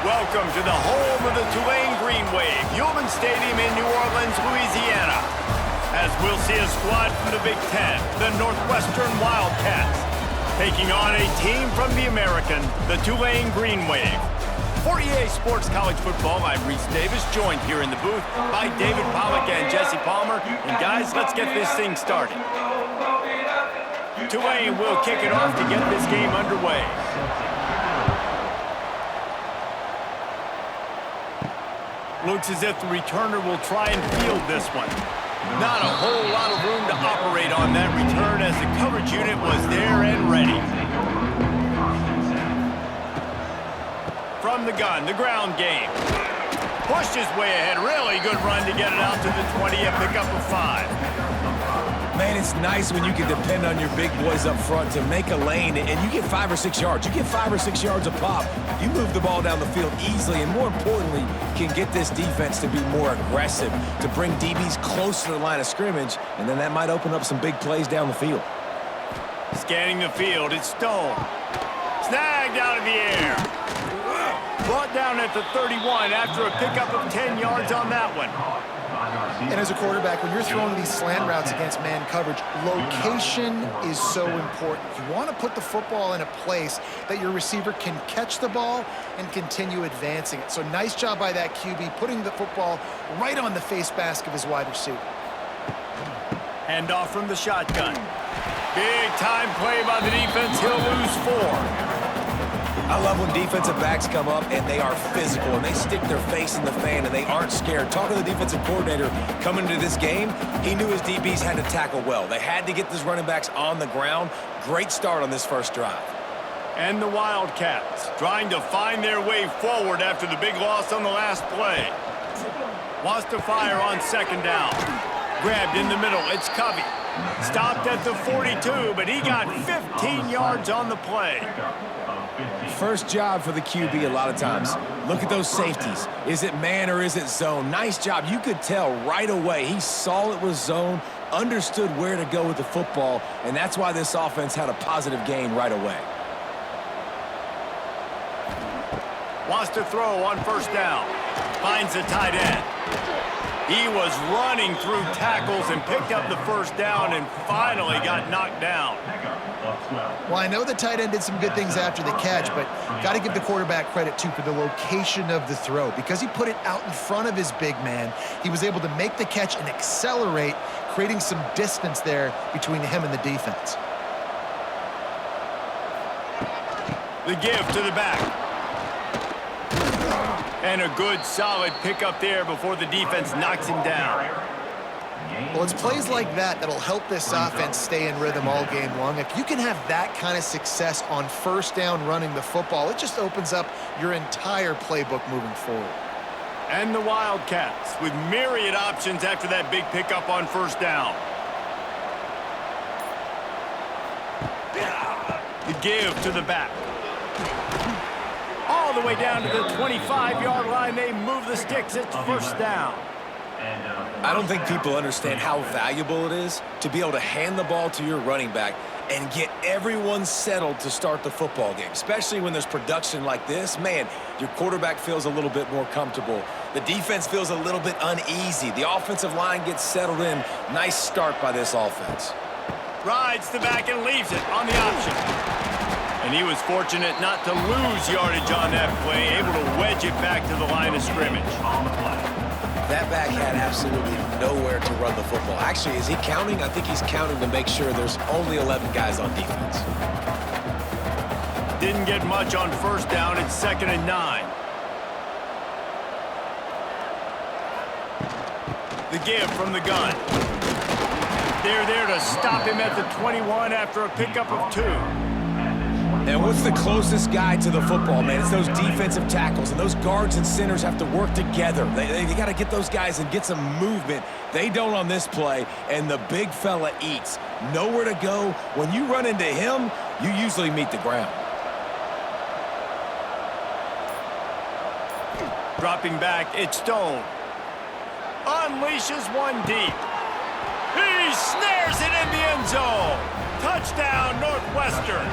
Welcome to the home of the Tulane Green Wave, Human Stadium in New Orleans, Louisiana. As we'll see a squad from the Big Ten, the Northwestern Wildcats, taking on a team from the American, the Tulane Green Wave. For EA Sports College Football, I'm Reese Davis, joined here in the booth by David Pollack and Jesse Palmer. And guys, let's get this thing started. Tulane will kick it off to get this game underway. Looks as if the returner will try and field this one. Not a whole lot of room to operate on that return as the coverage unit was there and ready. From the gun, the ground game. Pushed his way ahead. Really good run to get it out to the 20, a pickup of 5. Man, it's nice when you can depend on your big boys up front to make a lane, and you get 5 or 6 yards. You get 5 or 6 yards a pop. You move the ball down the field easily, and more importantly, can get this defense to be more aggressive, to bring DBs close to the line of scrimmage, and then that might open up some big plays down the field. Scanning the field, it's Stone. Snagged out of the air. Brought down at the 31 after a pickup of 10 yards on that one. And as a quarterback, when you're throwing these slant routes against man coverage, location is so important. You want to put the football in a place that your receiver can catch the ball and continue advancing it. So nice job by that QB, putting the football right on the face mask of his wide receiver. Hand off from the shotgun. Big time play by the defense. He'll lose 4. I love when defensive backs come up and they are physical and they stick their face in the fan and they aren't scared. Talking to the defensive coordinator coming into this game, he knew his DBs had to tackle well. They had to get these running backs on the ground. Great start on this first drive. And the Wildcats trying to find their way forward after the big loss on the last play. Wants to fire on second down. Grabbed in the middle, it's Covey. Stopped at the 42, but he got 15 yards on the play. First job for the QB a lot of times. Look at those safeties. Is it man or is it zone? Nice job. You could tell right away. He saw it was zone, understood where to go with the football, and that's why this offense had a positive gain right away. Wants to throw on first down. Finds the tight end. He was running through tackles and picked up the first down and finally got knocked down. Well, I know the tight end did some good things after the catch, but got to give the quarterback credit, too, for the location of the throw. Because he put it out in front of his big man, he was able to make the catch and accelerate, creating some distance there between him and the defense. The give to the back. And a good, solid pickup there before the defense knocks him down. Well, it's plays like that that'll help this offense stay in rhythm all game long. If you can have that kind of success on first down running the football, it just opens up your entire playbook moving forward. And the Wildcats with myriad options after that big pickup on first down. The give to the back. All the way down to the 25-yard line. They move the sticks. It's first down. I don't think people understand how valuable it is to be able to hand the ball to your running back and get everyone settled to start the football game, especially when there's production like this. Man, your quarterback feels a little bit more comfortable. The defense feels a little bit uneasy. The offensive line gets settled in. Nice start by this offense. Rides the back and leaves it on the option. And he was fortunate not to lose yardage on that play, able to wedge it back to the line of scrimmage. That back had absolutely nowhere to run the football. Actually, is he counting? I think he's counting to make sure there's only 11 guys on defense. Didn't get much on first down. It's 2nd and 9. The give from the gun. They're there to stop him at the 21 after a pickup of 2. And what's the closest guy to the football, man? It's those defensive tackles, and those guards and centers have to work together. They got to get those guys and get some movement. They don't on this play, and the big fella eats. Nowhere to go. When you run into him, you usually meet the ground. Dropping back, it's Stone. Unleashes one deep. He snares it in the end zone. Touchdown, Northwestern.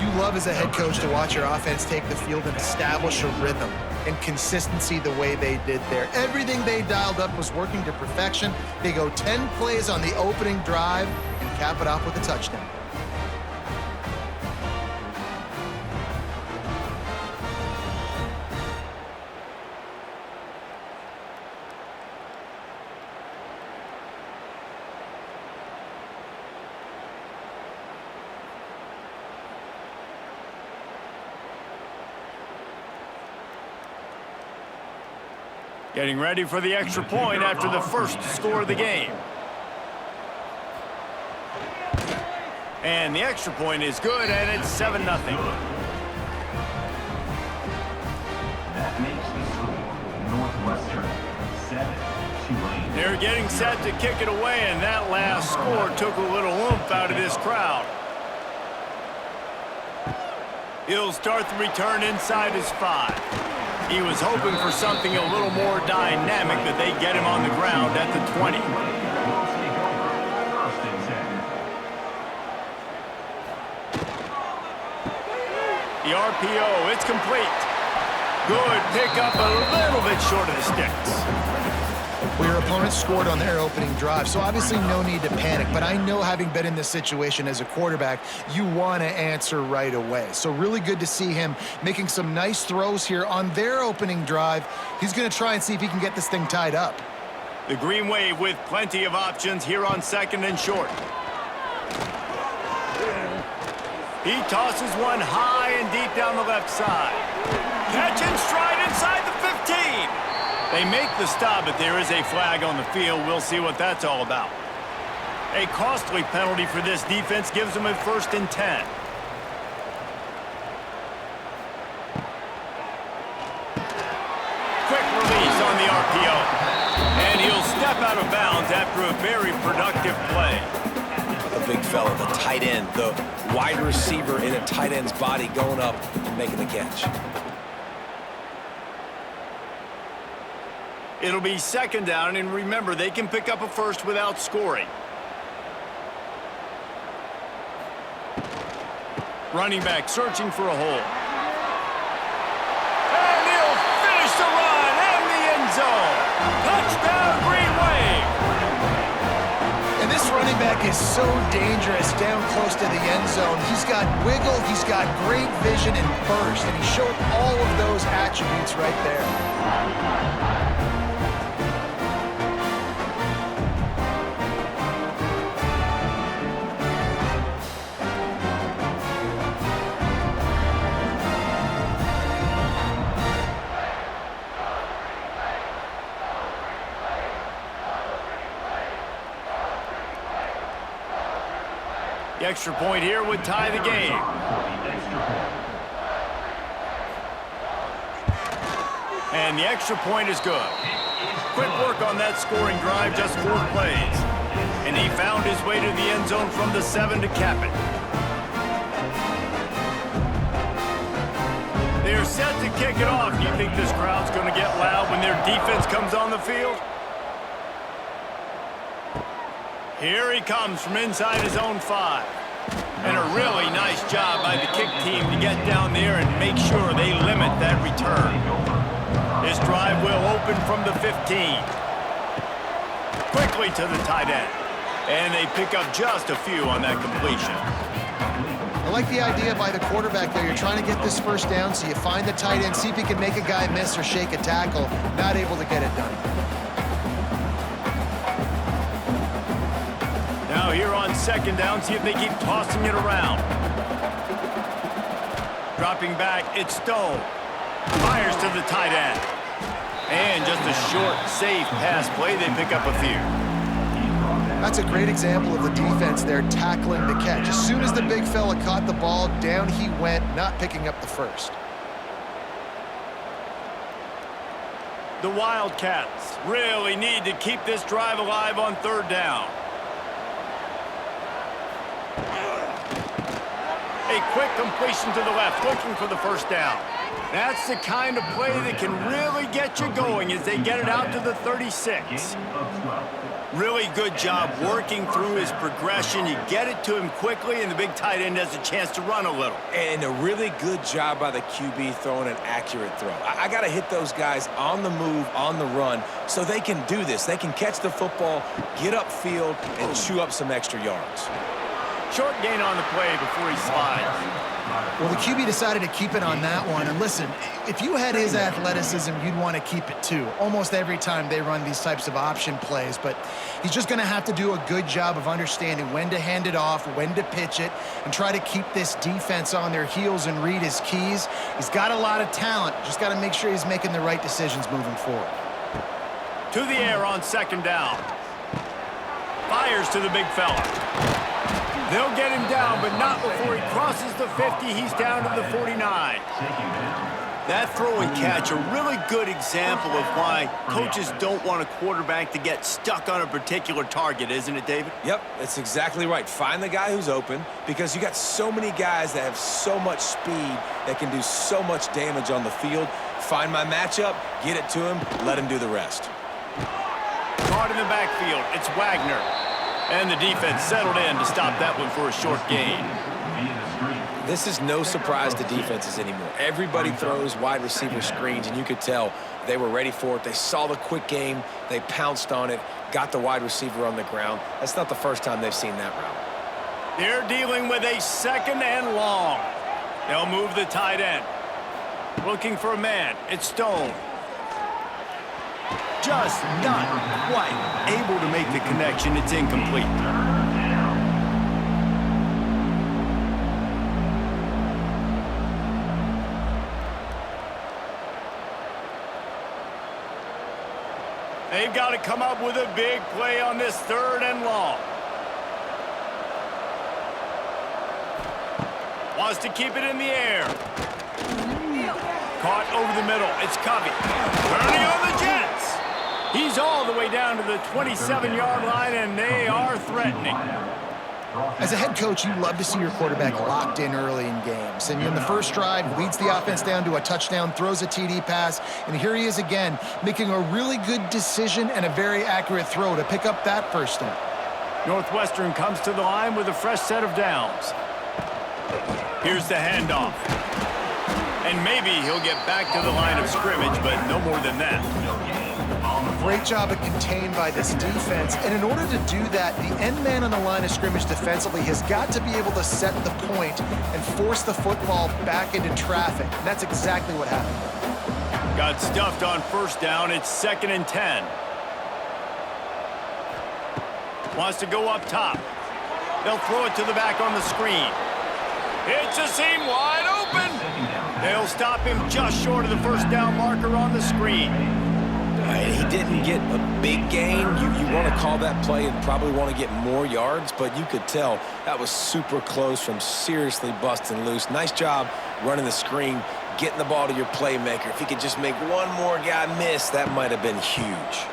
You love as a head coach to watch your offense take the field and establish a rhythm and consistency the way they did there. Everything they dialed up was working to perfection. They go 10 plays on the opening drive and cap it off with a touchdown. Getting ready for the extra point after the first score of the game. And the extra point is good, and it's 7-0. That makes the score Northwestern 7, Tulane. They're getting set to kick it away, and that last score took a little oomph out of this crowd. He'll start the return inside his 5. He was hoping for something a little more dynamic, but they get him on the ground at the 20. The RPO, it's complete. Good pickup, a little bit short of the sticks. Well, your opponent scored on their opening drive, so obviously no need to panic. But I know, having been in this situation as a quarterback, you want to answer right away. So really good to see him making some nice throws here on their opening drive. He's going to try and see if he can get this thing tied up. The Green Wave with plenty of options here on 2nd and short. He tosses one high and deep down the left side. Catch and stride inside the 15. They make the stop, but there is a flag on the field. We'll see what that's all about. A costly penalty for this defense gives them a 1st and 10. Quick release on the RPO. And he'll step out of bounds after a very productive play. The big fella, the tight end, the wide receiver in a tight end's body going up and making the catch. It'll be 2nd down, and remember, they can pick up a 1st without scoring. Running back searching for a hole. And he'll finish the run and the end zone. Touchdown, Green Wave. And this running back is so dangerous down close to the end zone. He's got wiggle, he's got great vision and burst, and he showed all of those attributes right there. The extra point here would tie the game. And the extra point is good. Quick work on that scoring drive, just 4 plays. And he found his way to the end zone from the 7 to cap it. They're set to kick it off. Do you think this crowd's going to get loud when their defense comes on the field? Here he comes from inside his own 5. And a really nice job by the kick team to get down there and make sure they limit that return. This drive will open from the 15. Quickly to the tight end. And they pick up just a few on that completion. I like the idea by the quarterback there. You're trying to get this 1st down, so you find the tight end, see if he can make a guy miss or shake a tackle. Not able to get it done. Now here on 2nd down, see if they keep tossing it around. Dropping back, it's Stone. Fires to the tight end. And just a short, safe pass play, they pick up a few. That's a great example of the defense there tackling the catch. As soon as the big fella caught the ball, down he went, not picking up the 1st. The Wildcats really need to keep this drive alive on 3rd down. A quick completion to the left, looking for the 1st down. That's the kind of play that can really get you going as they get it out to the 36. Really good job working through his progression. You get it to him quickly, and the big tight end has a chance to run a little. And a really good job by the QB throwing an accurate throw. I got to hit those guys on the move, on the run, so they can do this. They can catch the football, get upfield, and chew up some extra yards. Short gain on the play before he slides. Well, the QB decided to keep it on that one. And listen, if you had his athleticism, you'd want to keep it too. Almost every time they run these types of option plays. But he's just going to have to do a good job of understanding when to hand it off, when to pitch it, and try to keep this defense on their heels and read his keys. He's got a lot of talent. Just got to make sure he's making the right decisions moving forward. To the air on second down. Fires to the big fella. They'll get him down, but not before he crosses the 50. He's down to the 49. That throw and catch, a really good example of why coaches don't want a quarterback to get stuck on a particular target, isn't it, David? Yep, that's exactly right. Find the guy who's open, because you got so many guys that have so much speed that can do so much damage on the field. Find my matchup, get it to him, let him do the rest. Caught in the backfield, it's Wagner. And the defense settled in to stop that one for a short gain. This is no surprise to defenses anymore. Everybody throws wide receiver screens, and you could tell they were ready for it. They saw the quick game. They pounced on it, got the wide receiver on the ground. That's not the first time they've seen that route. They're dealing with a second and long. They'll move the tight end. Looking for a man. It's Stone. Just not quite able to make the connection. It's incomplete. They've got to come up with a big play on this third and long. Wants to keep it in the air. Caught over the middle. It's Covey. Turning on the Jets. He's all the way down to the 27-yard line, and they are threatening. As a head coach, you love to see your quarterback locked in early in games. And in the first drive, leads the offense down to a touchdown, throws a TD pass, and here he is again, making a really good decision and a very accurate throw to pick up that first down. Northwestern comes to the line with a fresh set of downs. Here's the handoff. And maybe he'll get back to the line of scrimmage, but no more than that. Great job of contained by this defense. And in order to do that, the end man on the line of scrimmage defensively has got to be able to set the point and force the football back into traffic. And that's exactly what happened. Got stuffed on first down. It's 2nd and 10. Wants to go up top. They'll throw it to the back on the screen. It's a seam wide open. They'll stop him just short of the first down marker on the screen. He didn't get a big gain. You want to call that play and probably want to get more yards, but you could tell that was super close from seriously busting loose. Nice job running the screen, getting the ball to your playmaker. If he could just make one more guy miss, that might have been huge.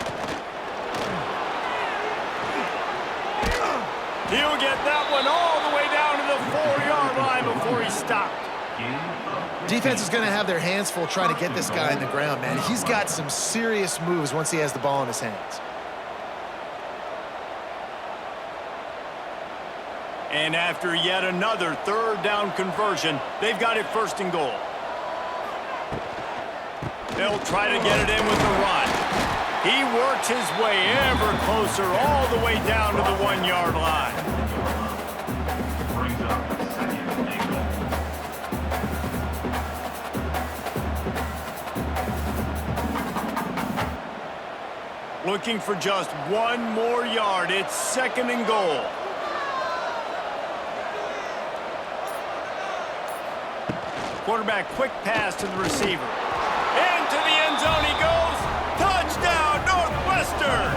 He'll get that one all the way down to the 4-yard line before he stopped. Defense is going to have their hands full trying to get this guy in the ground, man. He's got some serious moves once he has the ball in his hands. And after yet another third down conversion, they've got it 1st and goal. They'll try to get it in with the run. He works his way ever closer all the way down to the 1-yard line. Brings up 2nd and goal. Looking for just one more yard. It's 2nd and goal. Quarterback quick pass to the receiver. Into the end zone he goes. Touchdown, Northwestern!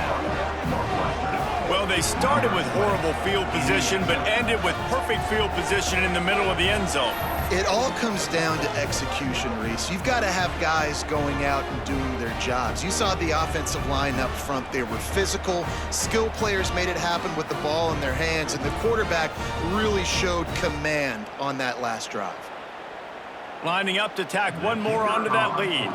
Well, they started with horrible field position, but ended with perfect field position in the middle of the end zone. It all comes down to execution, Reese. You've got to have guys going out and doing their jobs. You saw the offensive line up front. They were physical. Skill players made it happen with the ball in their hands, and the quarterback really showed command on that last drive. Lining up to tack one more onto that lead.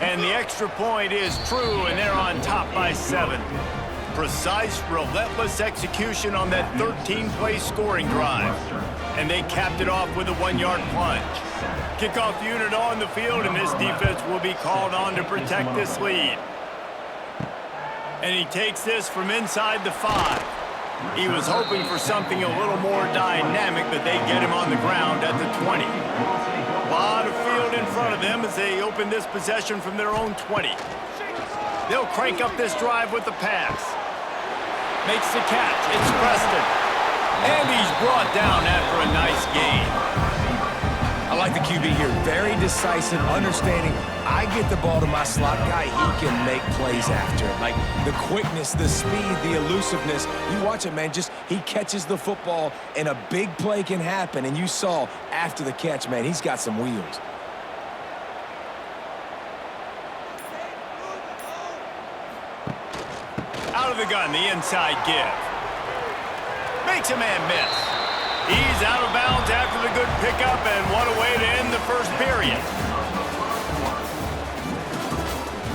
And the extra point is true, and they're on top by 7. Precise, relentless execution on that 13-play scoring drive. And they capped it off with a 1-yard plunge. Kickoff unit on the field, and this defense will be called on to protect this lead. And he takes this from inside the 5. He was hoping for something a little more dynamic, but they get him on the ground at the 20. A lot of field in front of them as they open this possession from their own 20. They'll crank up this drive with the pass. Makes the catch. It's Preston. And he's brought down after a nice gain. I like the QB here. Very decisive, understanding. I get the ball to my slot guy, he can make plays after it. Like the quickness, the speed, the elusiveness. You watch it, man. Just he catches the football, and a big play can happen. And you saw after the catch, man, he's got some wheels. Out of the gun, the inside give. Makes a man miss. He's out of bounds after the good pickup, and what a way to end the first period.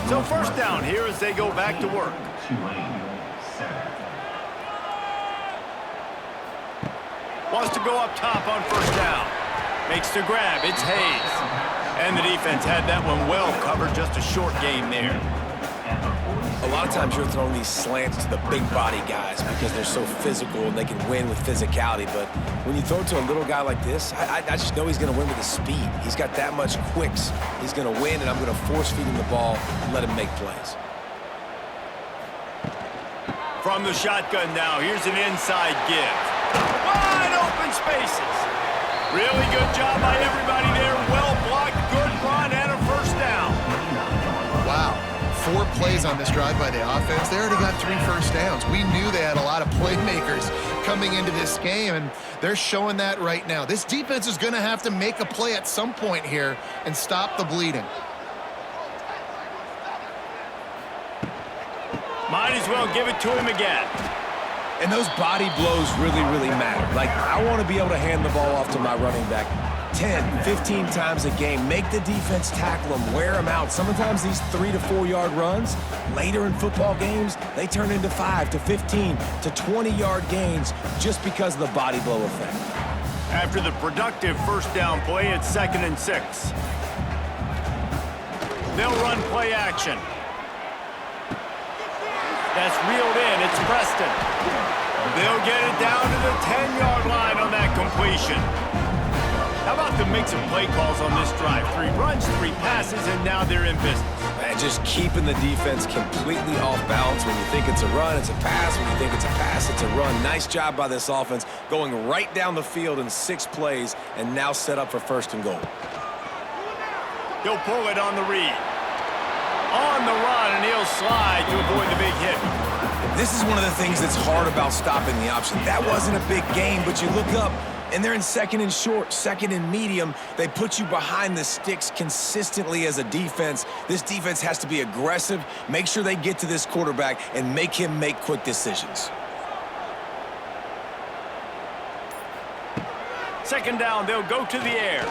So first down here as they go back to work. Wants to go up top on first down. Makes the grab. It's Hayes. And the defense had that one well covered. Just a short gain there. A lot of times you're throwing these slants to the big body guys because they're so physical and they can win with physicality. But when you throw it to a little guy like this, I just know he's going to win with his speed. He's got that much quicks. He's going to win, and I'm going to force feed him the ball and let him make plays. From the shotgun now, here's an inside give. Wide open spaces. Really good job by everybody there. Well blocked, good run, and a first down. Wow. 4 plays on this drive by the offense. They already got 3 first downs. We knew they had a lot of playmakers coming into this game, and they're showing that right now. This defense is going to have to make a play at some point here and stop the bleeding. Might as well give it to him again. And those body blows really, really matter. Like, I want to be able to hand the ball off to my running back 10, 15 times a game. Make the defense tackle them, wear them out. Sometimes these 3 to 4 yard runs, later in football games, they turn into 5 to 15 to 20 yard gains just because of the body blow effect. After the productive first down play, it's 2nd and 6. They'll run play action. That's reeled in. It's Preston. They'll get it down to the 10-yard line on that completion. How about the mix of play calls on this drive? 3 runs, 3 passes, and now they're in business. Man, just keeping the defense completely off balance. When you think it's a run, it's a pass. When you think it's a pass, it's a run. Nice job by this offense, going right down the field in 6 plays, and now set up for 1st and goal. He'll pull it on the read. On the run, and he'll slide to avoid the big hit. This is one of the things that's hard about stopping the option. That wasn't a big gain, but you look up, and they're in 2nd and short, 2nd and medium. They put you behind the sticks consistently as a defense. This defense has to be aggressive, make sure they get to this quarterback, and make him make quick decisions. 2nd down, they'll go to the air.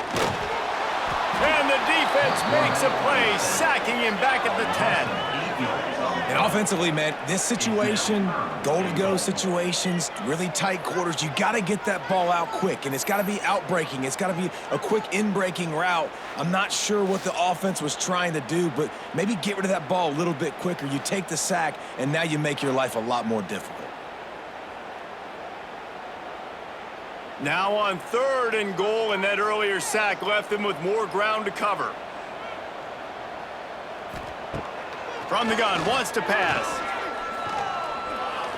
And the defense makes a play, sacking him back at the 10. And offensively, man, this situation, goal-to-go situations, really tight quarters, you got to get that ball out quick, and it's got to be out-breaking. It's got to be a quick in-breaking route. I'm not sure what the offense was trying to do, but maybe get rid of that ball a little bit quicker. You take the sack, and now you make your life a lot more difficult. Now on 3rd and goal, and that earlier sack left them with more ground to cover. From the gun, wants to pass.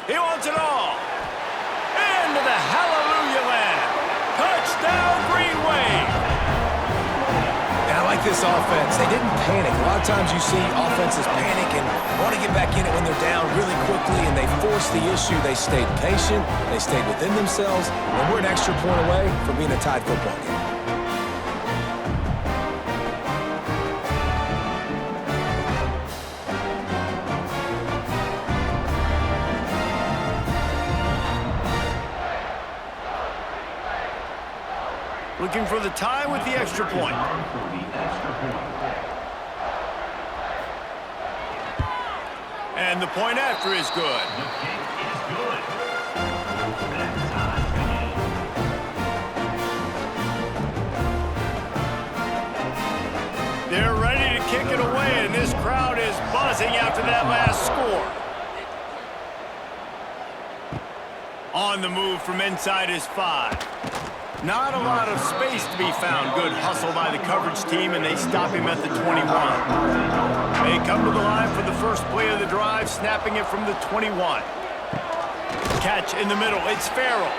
He wants it all. Into the hallelujah land. Touchdown, Green Wave. And I like this offense. They didn't panic. A lot of times you see offenses panic and want to get back in it when they're down really quickly, and they forced the issue. They stayed patient. They stayed within themselves, and we're an extra point away from being a tied football game. Looking for the tie with the extra point. And the point after is good. They're ready to kick it away, and this crowd is buzzing after that last score. On the move from inside his 5. Not a lot of space to be found. Good hustle by the coverage team, and they stop him at the 21. They come to the line for the first play of the drive, snapping it from the 21. Catch in the middle. It's Farrell.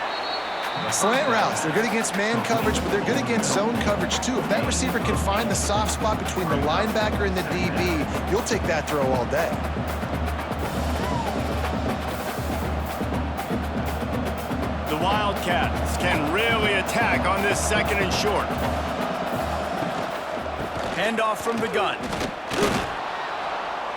Slant routes, they're good against man coverage, but they're good against zone coverage too. If that receiver can find the soft spot between the linebacker and the DB, you'll take that throw all day. The Wildcats can really attack on this second and short. Handoff from the gun.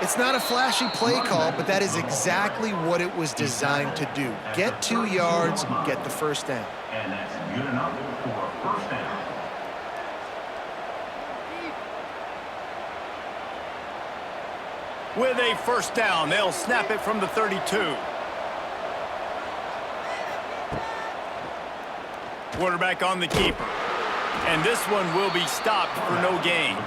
It's not a flashy play call, but that is exactly what it was designed to do. Get 2 yards, get the first down. And that's good enough for first down. With a first down, they'll snap it from the 32. Quarterback on the keeper. And this one will be stopped for no gain.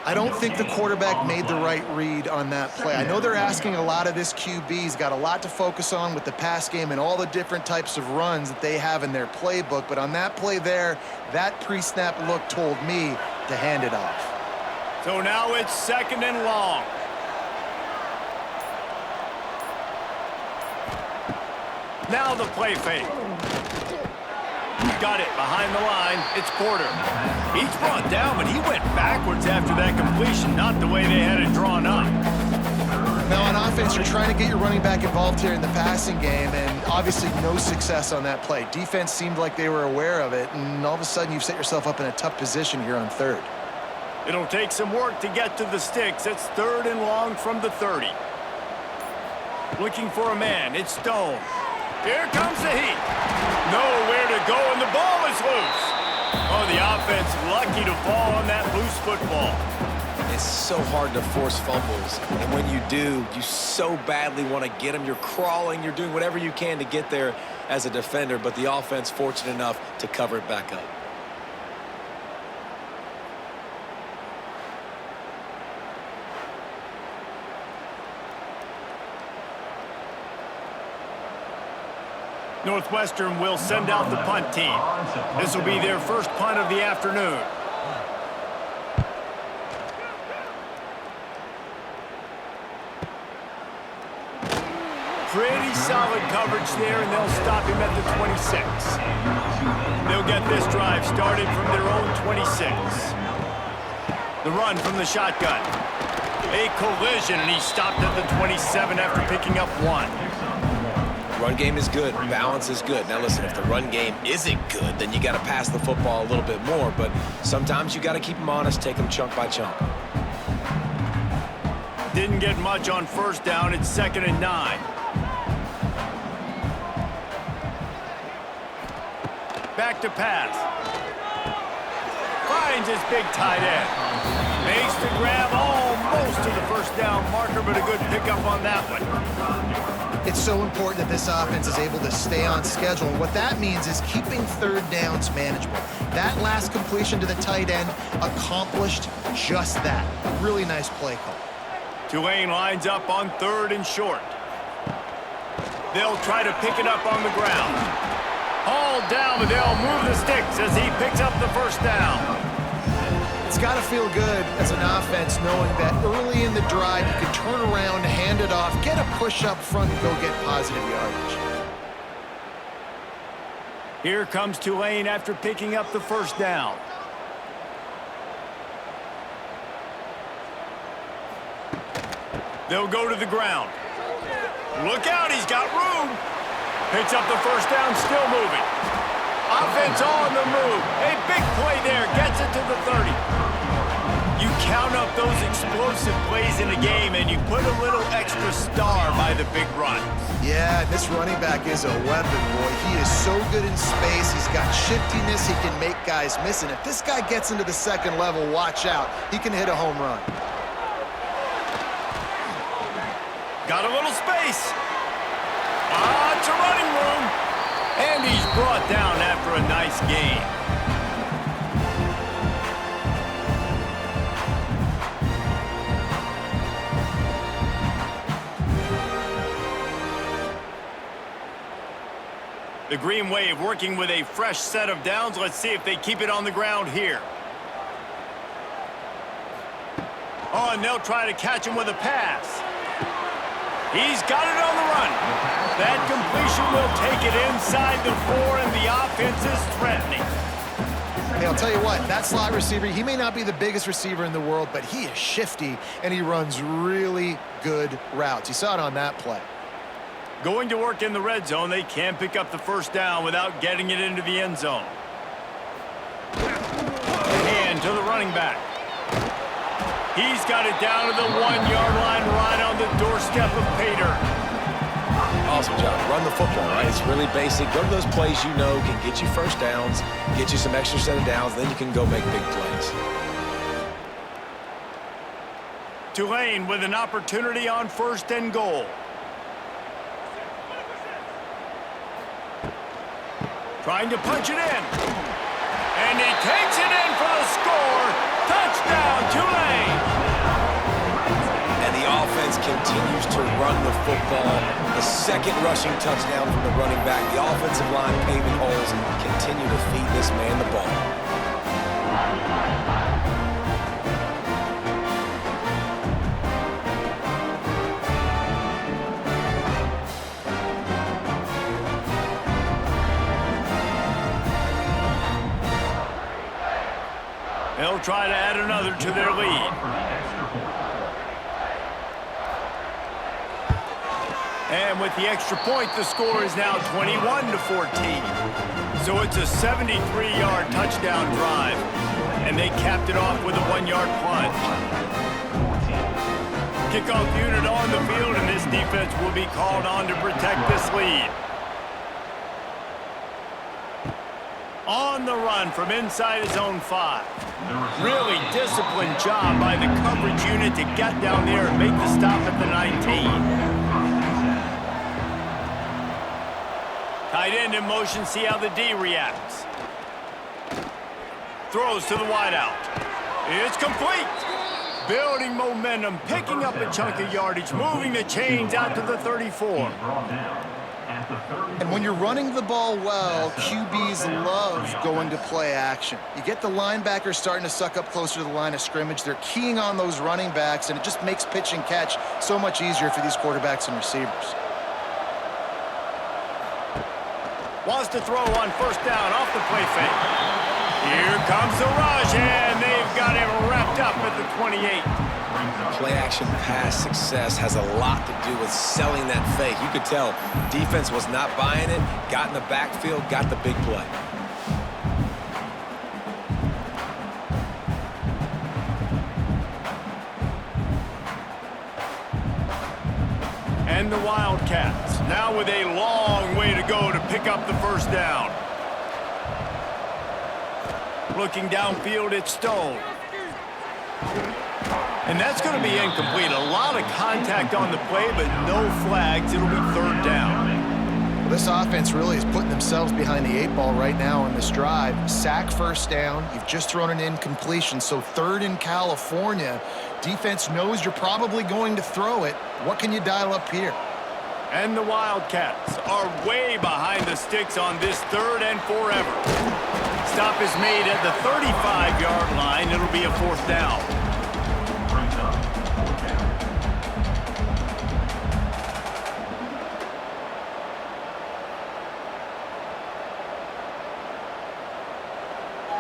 I don't think the quarterback made the right read on that play. I know they're asking a lot of this QB. He's got a lot to focus on with the pass game and all the different types of runs that they have in their playbook. But on that play there, that pre-snap look told me to hand it off. So now it's second and long. Now the play fake. Got it behind the line. It's Porter. He's brought down, but he went backwards after that completion, not the way they had it drawn up. Now on offense, you're trying to get your running back involved here in the passing game, and obviously no success on that play. Defense seemed like they were aware of it, and all of a sudden you've set yourself up in a tough position here on third. It'll take some work to get to the sticks. It's third and long from the 30. Looking for a man. It's Stone. Here comes the heat. Nowhere to go, and the ball is loose. Oh, the offense lucky to fall on that loose football. It's so hard to force fumbles, and when you do, you so badly want to get them. You're crawling, you're doing whatever you can to get there as a defender, but the offense fortunate enough to cover it back up. Northwestern will send out the punt team. This will be their first punt of the afternoon. Pretty solid coverage there, and they'll stop him at the 26. They'll get this drive started from their own 26. The run from the shotgun. A collision, and he stopped at the 27 after picking up 1. Run game is good. Balance is good. Now listen, if the run game isn't good, then you got to pass the football a little bit more. But sometimes you got to keep them honest, take them chunk by chunk. Didn't get much on first down. It's 2nd and 9. Back to pass. Finds his big tight end. Makes the grab almost to the first down marker, but a good pickup on that one. It's so important that this offense is able to stay on schedule. And what that means is keeping third downs manageable. That last completion to the tight end accomplished just that. Really nice play call. Tulane lines up on 3rd and short. They'll try to pick it up on the ground. Hauled down, but they'll move the sticks as he picks up the first down. It's got to feel good as an offense knowing that early in the drive you can turn around, hand it off, get a push up front, and go get positive yardage. Here comes Tulane after picking up the first down. They'll go to the ground. Look out, he's got room. Picks up the first down, still moving. Offense on the move. A big play there, gets it to the 30. You count up those explosive plays in a game, and you put a little extra star by the big run. Yeah, this running back is a weapon, boy. He is so good in space. He's got shiftiness. He can make guys miss. And if this guy gets into the second level, watch out. He can hit a home run. Got a little space. It's a running room. And he's brought down after a nice gain. The Green Wave working with a fresh set of downs. Let's see if they keep it on the ground here. Oh, and they'll try to catch him with a pass. He's got it on the run. That completion will take it inside the 4, and the offense is threatening. Hey, I'll tell you what, that slot receiver, he may not be the biggest receiver in the world, but he is shifty, and he runs really good routes. You saw it on that play. Going to work in the red zone, they can't pick up the first down without getting it into the end zone. And to the running back. He's got it down to the 1-yard line, right on the doorstep of Pater. Awesome job. Run the football, right? It's really basic. Go to those plays you know can get you first downs, get you some extra set of downs, then you can go make big plays. Tulane with an opportunity on 1st and goal. Trying to punch it in. And he takes it in for the score. Touchdown, Tulane. And the offense continues to run the football. The second rushing touchdown from the running back. The offensive line paving holes and continue to feed this man the ball. They'll try to add another to their lead. And with the extra point, the score is now 21-14. So it's a 73-yard touchdown drive. And they capped it off with a 1-yard plunge. Kickoff unit on the field, and this defense will be called on to protect this lead. On the run from inside his own 5. Really disciplined job by the coverage unit to get down there and make the stop at the 19. Tight end in motion, see how the D reacts. Throws to the wideout. It's complete. Building momentum, picking up a chunk of yardage, moving the chains out to the 34. And when you're running the ball well, QBs love going to play action. You get the linebackers starting to suck up closer to the line of scrimmage. They're keying on those running backs, and it just makes pitch and catch so much easier for these quarterbacks and receivers. Wants to throw on 1st down off the play fake. Here comes the rush, and they've got him wrapped up at the 28. Play action pass success has a lot to do with selling that fake. You could tell defense was not buying it, got in the backfield, got the big play. And the Wildcats now with a long way to go to pick up the first down. Looking downfield, it's Stone. And that's going to be incomplete. A lot of contact on the play, but no flags. It'll be 3rd down. Well, this offense really is putting themselves behind the 8 ball right now on this drive. Sack 1st down. You've just thrown an incompletion, so 3rd in California. Defense knows you're probably going to throw it. What can you dial up here? And the Wildcats are way behind the sticks on this 3rd and forever. Stop is made at the 35-yard line. It'll be a 4th down.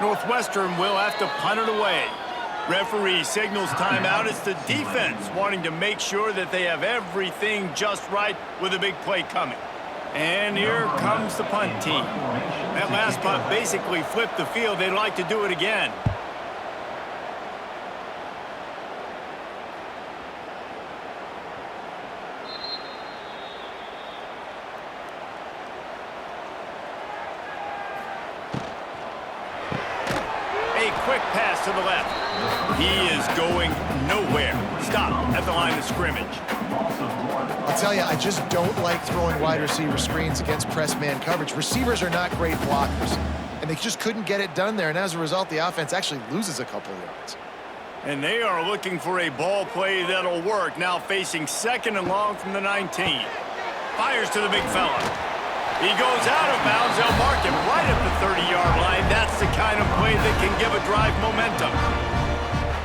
Northwestern will have to punt it away. Referee signals timeout. It's the defense wanting to make sure that they have everything just right with a big play coming. And here comes the punt team. That last punt basically flipped the field. They'd like to do it again. quick pass to the left. He is going nowhere. Stop at the line of scrimmage. I'll tell you, I just don't like throwing wide receiver screens against press man coverage. Receivers are not great blockers, and they just couldn't get it done there, and as a result, the offense actually loses a couple of yards. And they are looking for a ball play that'll work, now facing 2nd and long from the 19. Fires to the big fella. He goes out of bounds. They'll mark him right at the 30-yard line. That's the kind of play that can give a drive momentum.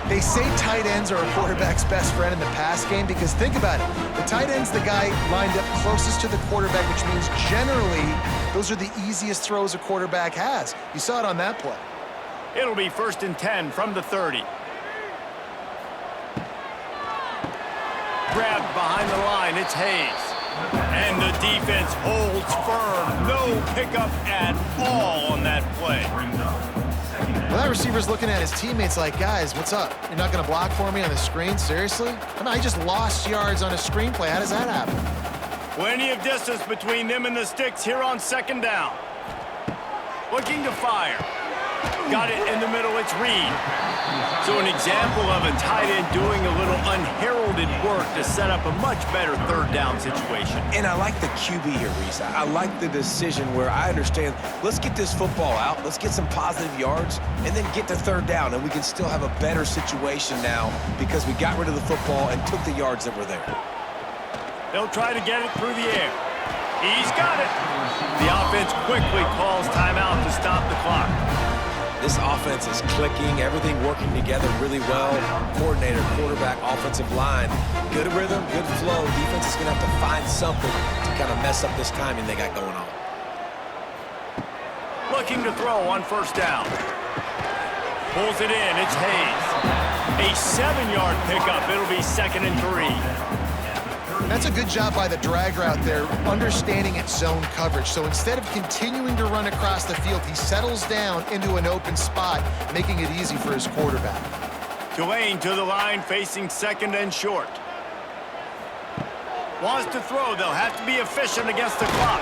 They say tight ends are a quarterback's best friend in the pass game because think about it. The tight end's the guy lined up closest to the quarterback, which means generally those are the easiest throws a quarterback has. You saw it on that play. It'll be 1st and 10 from the 30. Grabbed behind the line. It's Hayes. And the defense holds firm. No pickup at all on that play. Well, that receiver's looking at his teammates like, guys, what's up? You're not going to block for me on the screen? Seriously? I mean, I just lost yards on a screenplay. How does that happen? Plenty of distance between them and the sticks here on 2nd down. Looking to fire. Got it in the middle. It's Reed. So an example of a tight end doing a little unheralded work to set up a much better 3rd down situation. And I like the QB here, Reese. I like the decision where I understand, let's get this football out, let's get some positive yards, and then get to 3rd down, and we can still have a better situation now because we got rid of the football and took the yards that were there. They'll try to get it through the air. He's got it. The offense quickly calls timeout to stop the clock. This offense is clicking, everything working together really well. Coordinator, quarterback, offensive line. Good rhythm, good flow. Defense is going to have to find something to kind of mess up this timing they got going on. Looking to throw on 1st down. Pulls it in. It's Hayes. A 7-yard pickup. It'll be 2nd and 3. That's a good job by the drag route there, understanding its zone coverage. So instead of continuing to run across the field, he settles down into an open spot, making it easy for his quarterback. Tulane to the line, facing 2nd and short. Wants to throw. They'll have to be efficient against the clock.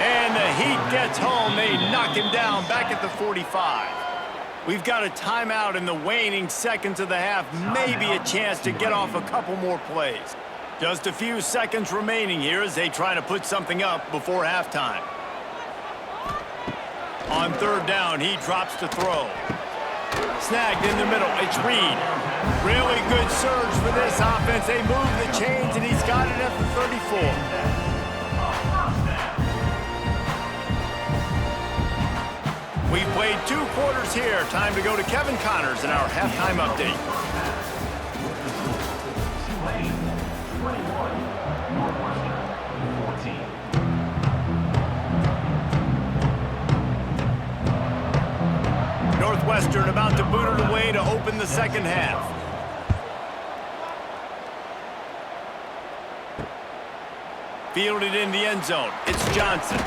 And the heat gets home. They knock him down back at the 45. We've got a timeout in the waning seconds of the half. Maybe a chance to get off a couple more plays. Just a few seconds remaining here as they try to put something up before halftime. On 3rd down, he drops to throw. Snagged in the middle. It's Reed. Really good surge for this offense. They move the chains, and he's got it at the 34. We've played 2 quarters here. Time to go to Kevin Connors in our halftime update. Northwestern about to boot it away to open the 2nd half. Fielded in the end zone. It's Johnson.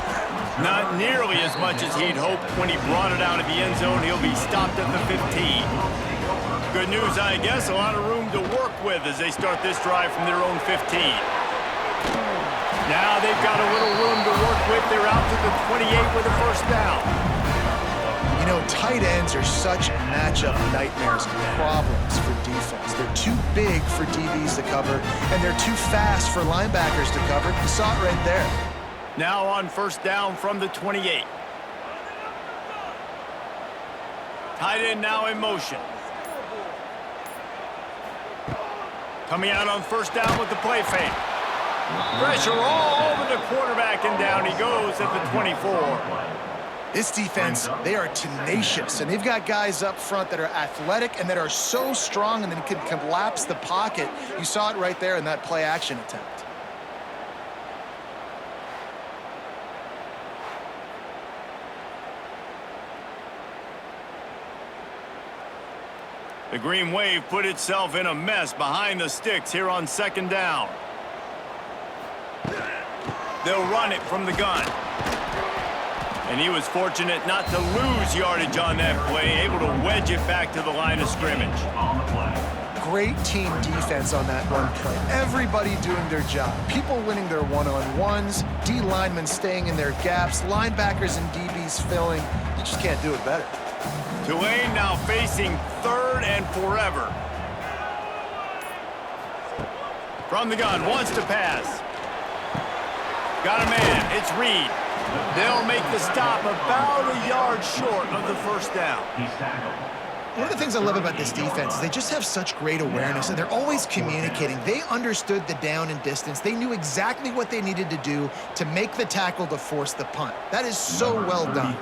Not nearly as much as he'd hoped when he brought it out of the end zone. He'll be stopped at the 15. Good news, I guess. A lot of room to work with as they start this drive from their own 15. Now they've got a little room to work with. They're out to the 28 with a 1st down. You know, tight ends are such matchup nightmares and problems for defense. They're too big for DBs to cover, and they're too fast for linebackers to cover. You saw it right there. Now on 1st down from the 28. Tight end now in motion. Coming out on 1st down with the play fake. Pressure all over the quarterback, and down he goes at the 24. This defense, they are tenacious, and they've got guys up front that are athletic and that are so strong and that can collapse the pocket. You saw it right there in that play-action attempt. The Green Wave put itself in a mess behind the sticks here on 2nd down. They'll run it from the gun. And he was fortunate not to lose yardage on that play, able to wedge it back to the line of scrimmage. Great team defense on that one play. Everybody doing their job. People winning their one-on-ones, D linemen staying in their gaps, linebackers and DBs filling. You just can't do it better. Tulane now facing third and forever. From the gun, wants to pass. Got a man, it's Reed. They'll make the stop about a yard short of the first down. He's tackled. One of the things I love about this defense is they just have such great awareness, and they're always communicating. They understood the down and distance. They knew exactly what they needed to do to make the tackle to force the punt. That is so well done.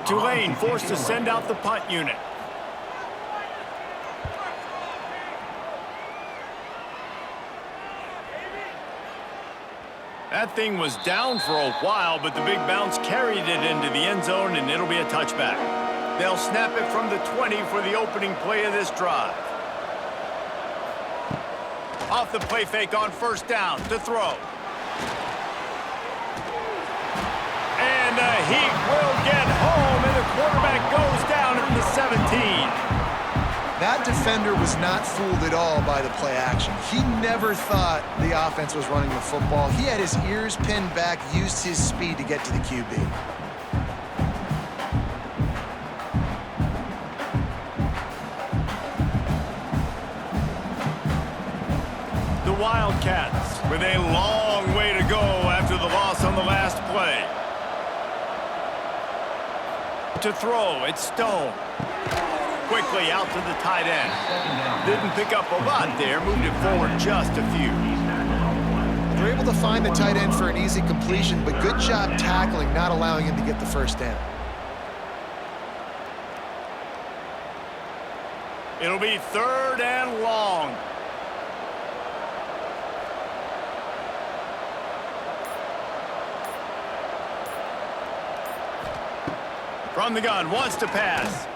Tulane forced to send out the punt unit. That thing was down for a while, but the big bounce carried it into the end zone, and it'll be a touchback. They'll snap it from the 20 for the opening play of this drive. Off the play fake on first down to throw. And he will get home, and the quarterback goes down at the 17. That defender was not fooled at all by the play action. He never thought the offense was running the football. He had his ears pinned back, used his speed to get to the QB. The Wildcats with a long way to go after the loss on the last play. To throw, it's Stone. Quickly out to the tight end. Didn't pick up a lot there, moved it forward just a few. They're able to find the tight end for an easy completion, but good job tackling, not allowing him to get the first down. It'll be third and long. From the gun, wants to pass.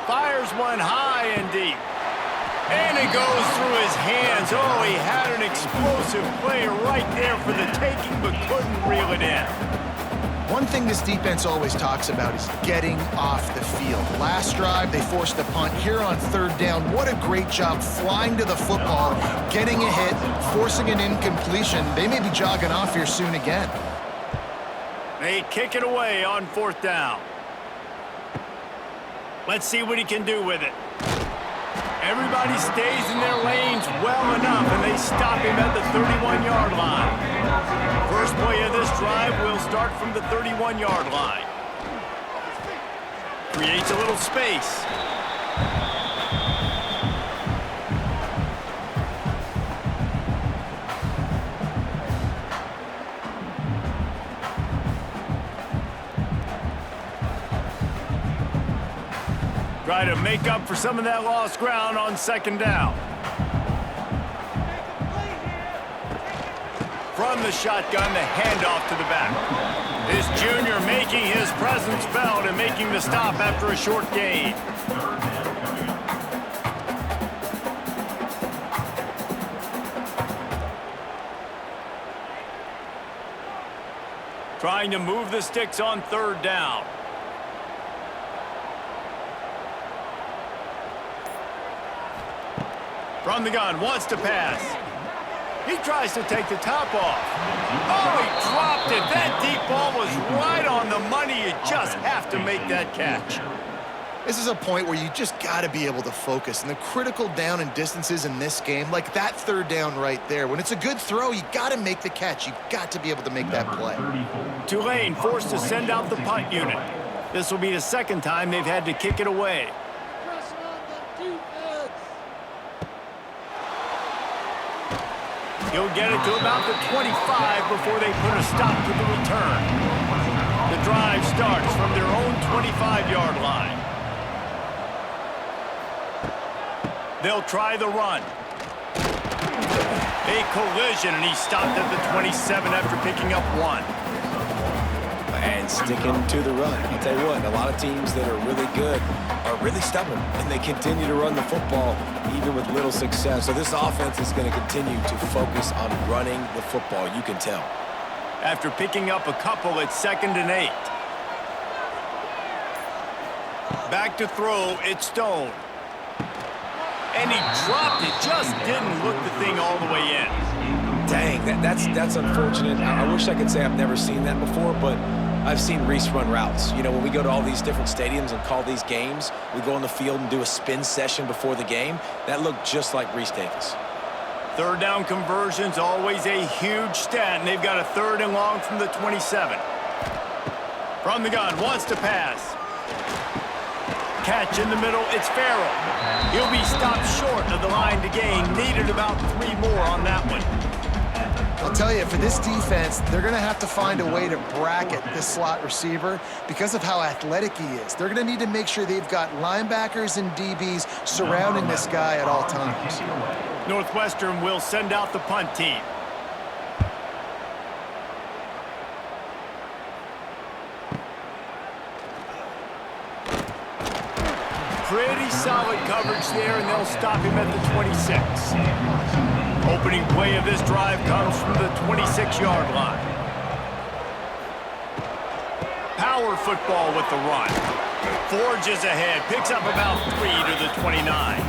Fires one high and deep. And it goes through his hands. Oh, he had an explosive play right there for the taking, but couldn't reel it in. One thing this defense always talks about is getting off the field. Last drive, they forced a punt. Here on third down, what a great job flying to the football, getting a hit, forcing an incompletion. They may be jogging off here soon again. They kick it away on fourth down. Let's see what he can do with it. Everybody stays in their lanes well enough, and they stop him at the 31-yard line. First play of this drive will start from the 31-yard line. Creates a little space. Try to make up for some of that lost ground on second down. From the shotgun, the handoff to the back. This junior making his presence felt and making the stop after a short gain. Trying to move the sticks on third down. From the gun, wants to pass. He tries to take the top off. Oh, he dropped it. That deep ball was right on the money. You just have to make that catch. This is a point where you just got to be able to focus. And the critical down and distances in this game, like that third down right there, when it's a good throw, you got to make the catch. You got to be able to make that play. Tulane forced to send out the punt unit. This will be the second time they've had to kick it away. He'll get it to about the 25 before they put a stop to the return. The drive starts from their own 25-yard line. They'll try the run. A collision, and he stopped at the 27 after picking up one. And sticking to the run. I'll tell you what, a lot of teams that are really good are really stubborn, and they continue to run the football even with little success. So this offense is going to continue to focus on running the football, you can tell. After picking up a couple, it's 2nd and 8. Back to throw, it's Stone. And he dropped it, just didn't look the thing all the way in. Dang, that's unfortunate. I wish I could say I've never seen that before, but I've seen Reese run routes. You know, when we go to all these different stadiums and call these games, we go on the field and do a spin session before the game. That looked just like Reese Davis. Third down conversion's always a huge stat, and they've got a 3rd and long from the 27. From the gun, wants to pass. Catch in the middle, it's Farrell. He'll be stopped short of the line to gain. Needed about 3 more on that one. I'll tell you, for this defense, they're going to have to find a way to bracket this slot receiver because of how athletic he is. They're going to need to make sure they've got linebackers and DBs surrounding this guy at all times. Northwestern will send out the punt team. Pretty solid coverage there, and they'll stop him at the 26. Opening play of this drive comes from the 26-yard line. Power football with the run. Forges ahead, picks up about 3 to the 29.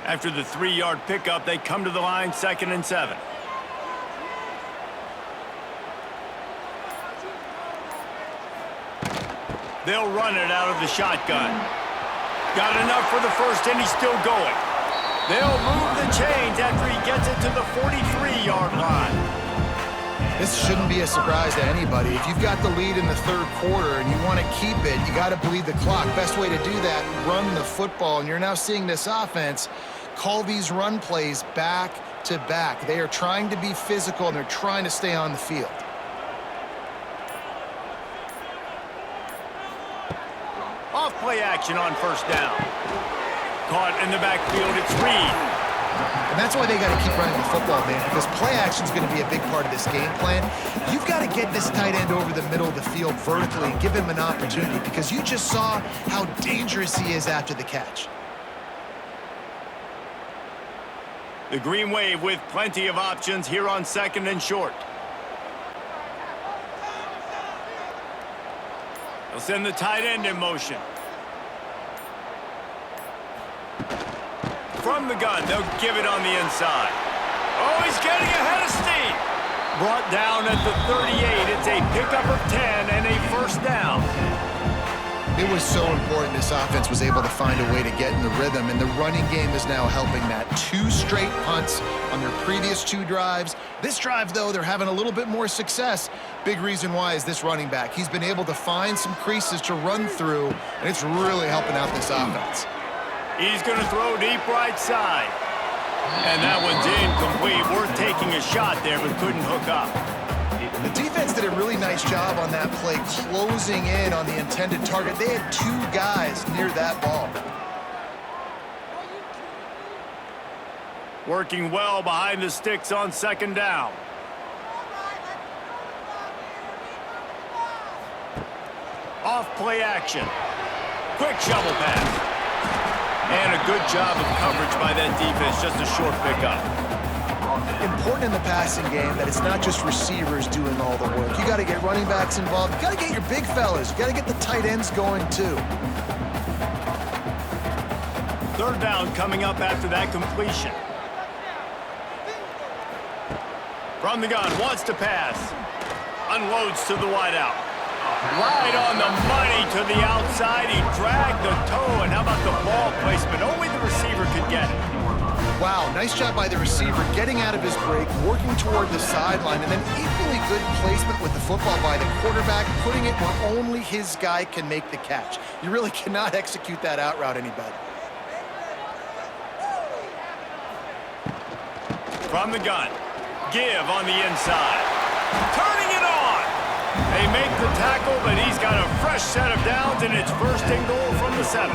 After the 3-yard pickup, they come to the line, 2nd and 7. They'll run it out of the shotgun. Got enough for the first, and he's still going. They'll move the chains after he gets it to the 43-yard line. This shouldn't be a surprise to anybody. If you've got the lead in the 3rd quarter and you want to keep it, you got to bleed the clock. Best way to do that, run the football. And you're now seeing this offense call these run plays back to back. They are trying to be physical, and they're trying to stay on the field. Off play action on 1st down. Caught in the backfield, it's Reed. And that's why they got to keep running the football, man, because play action is going to be a big part of this game plan. You've got to get this tight end over the middle of the field vertically and give him an opportunity, because you just saw how dangerous he is after the catch. The Green Wave with plenty of options here on 2nd and short. They'll send the tight end in motion. From the gun, they'll give it on the inside. Oh, he's getting ahead of steam. Brought down at the 38. It's a pickup of 10 and a 1st down. It was so important this offense was able to find a way to get in the rhythm, and the running game is now helping that. 2 straight punts on their previous 2 drives. This drive, though, they're having a little bit more success. Big reason why is this running back. He's been able to find some creases to run through, and it's really helping out this offense. He's going to throw deep right side. And that one's incomplete. Worth taking a shot there, but couldn't hook up. The defense did a really nice job on that play, closing in on the intended target. They had 2 guys near that ball. Working well behind the sticks on 2nd down. Off play action. Quick shovel pass. And a good job of coverage by that defense. Just a short pickup. Important in the passing game that it's not just receivers doing all the work. You got to get running backs involved. You got to get your big fellas. You got to get the tight ends going too. 3rd down coming up after that completion. From the gun, wants to pass. Unloads to the wideout. Right on the money to the outside. He dragged the toe, and how about the ball placement? Only the receiver could get it. Wow, nice job by the receiver getting out of his break, working toward the sideline, and then equally good placement with the football by the quarterback, putting it where only his guy can make the catch. You really cannot execute that out route any better. From the gun, give on the inside. Turning it on. They make the tackle, but he's got a fresh set of downs, and it's 1st and goal from the 7.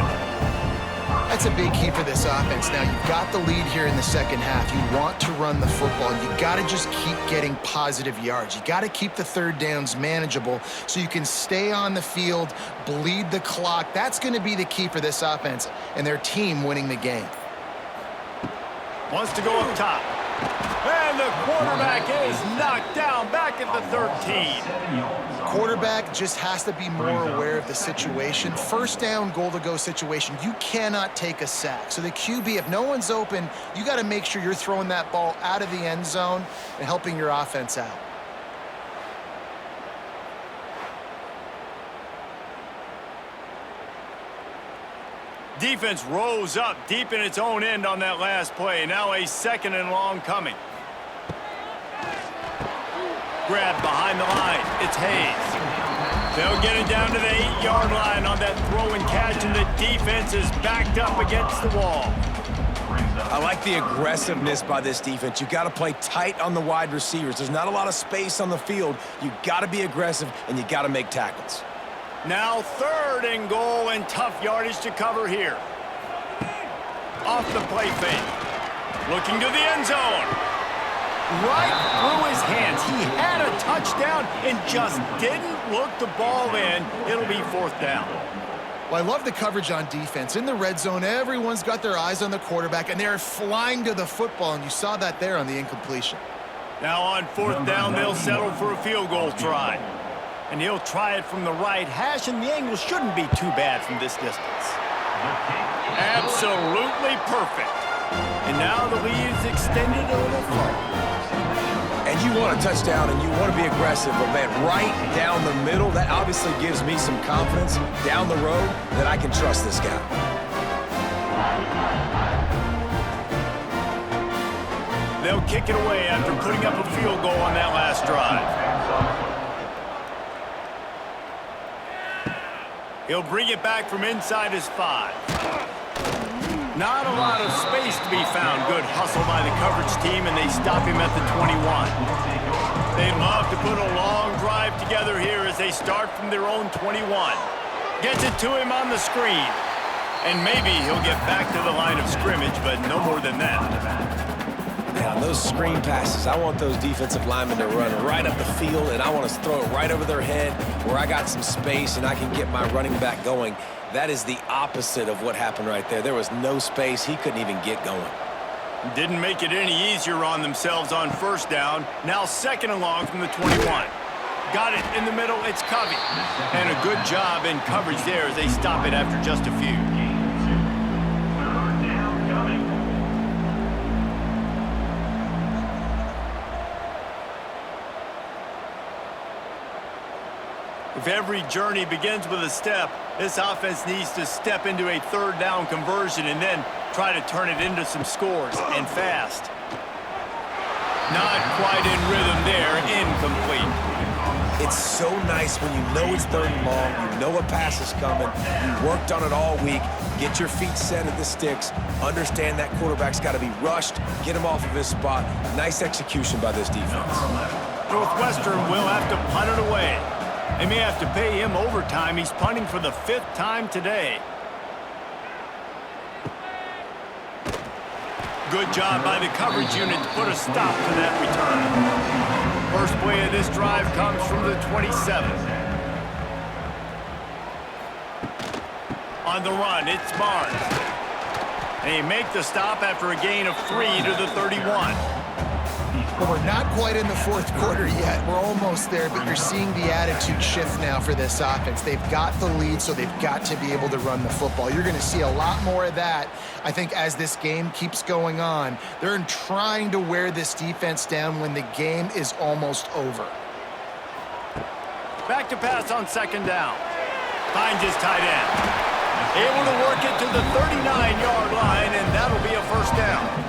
That's a big key for this offense. Now, you've got the lead here in the 2nd half. You want to run the football. You got to just keep getting positive yards. You got to keep the 3rd downs manageable so you can stay on the field, bleed the clock. That's going to be the key for this offense and their team winning the game. Wants to go up top. And the quarterback is knocked down back at the 13. Quarterback just has to be more aware of the situation. First down, goal-to-go situation. You cannot take a sack. So the QB, if no one's open, you got to make sure you're throwing that ball out of the end zone and helping your offense out. Defense rose up deep in its own end on that last play. Now a 2nd and long coming. Grab behind the line. It's Hayes. They'll get it down to the 8-yard line on that throw and catch, and the defense is backed up against the wall. I like the aggressiveness by this defense. You got to play tight on the wide receivers. There's not a lot of space on the field. You got to be aggressive, and you got to make tackles. Now 3rd and goal, and tough yardage to cover here. Off the play fake. Looking to the end zone. Right through his hands. He had a touchdown and just didn't look the ball in. It'll be 4th down. Well, I love the coverage on defense. In the red zone, everyone's got their eyes on the quarterback, and they're flying to the football, and you saw that there on the incompletion. Now on 4th down, they'll settle for a field goal try. And he'll try it from the right hash, and the angle shouldn't be too bad from this distance. Absolutely perfect. And now the lead is extended a little further. And you want a touchdown, and you want to be aggressive, but man, right down the middle, that obviously gives me some confidence down the road that I can trust this guy. They'll kick it away after putting up a field goal on that last drive. He'll bring it back from inside his 5. Not a lot of space to be found. Good hustle by the coverage team, and they stop him at the 21. They love to put a long drive together here as they start from their own 21. Gets it to him on the screen. And maybe he'll get back to the line of scrimmage, but no more than that. Yeah, on those screen passes, I want those defensive linemen to run right up the field, and I want to throw it right over their head where I got some space and I can get my running back going. That is the opposite of what happened right there. There was no space. He couldn't even get going. Didn't make it any easier on themselves on 1st down. Now 2nd and long from the 21. Got it in the middle. It's Covey. And a good job in coverage there as they stop it after just a few. If every journey begins with a step, this offense needs to step into a 3rd down conversion and then try to turn it into some scores, and fast. Not quite in rhythm there, incomplete. It's so nice when you know it's 3rd and long, you know a pass is coming, you worked on it all week, get your feet set at the sticks, understand that quarterback's got to be rushed, get him off of his spot. Nice execution by this defense. Northwestern will have to punt it away. They may have to pay him overtime. He's punting for the 5th time today. Good job by the coverage unit to put a stop to that return. First play of this drive comes from the 27. On the run, it's Barnes. They make the stop after a gain of 3 to the 31. Well, we're not quite in the 4th quarter yet. We're almost there, but you're seeing the attitude shift now for this offense. They've got the lead, so they've got to be able to run the football. You're going to see a lot more of that, I think, as this game keeps going on. They're trying to wear this defense down when the game is almost over. Back to pass on 2nd down. Finds his tight end. Able to work it to the 39-yard line, and that'll be a 1st down.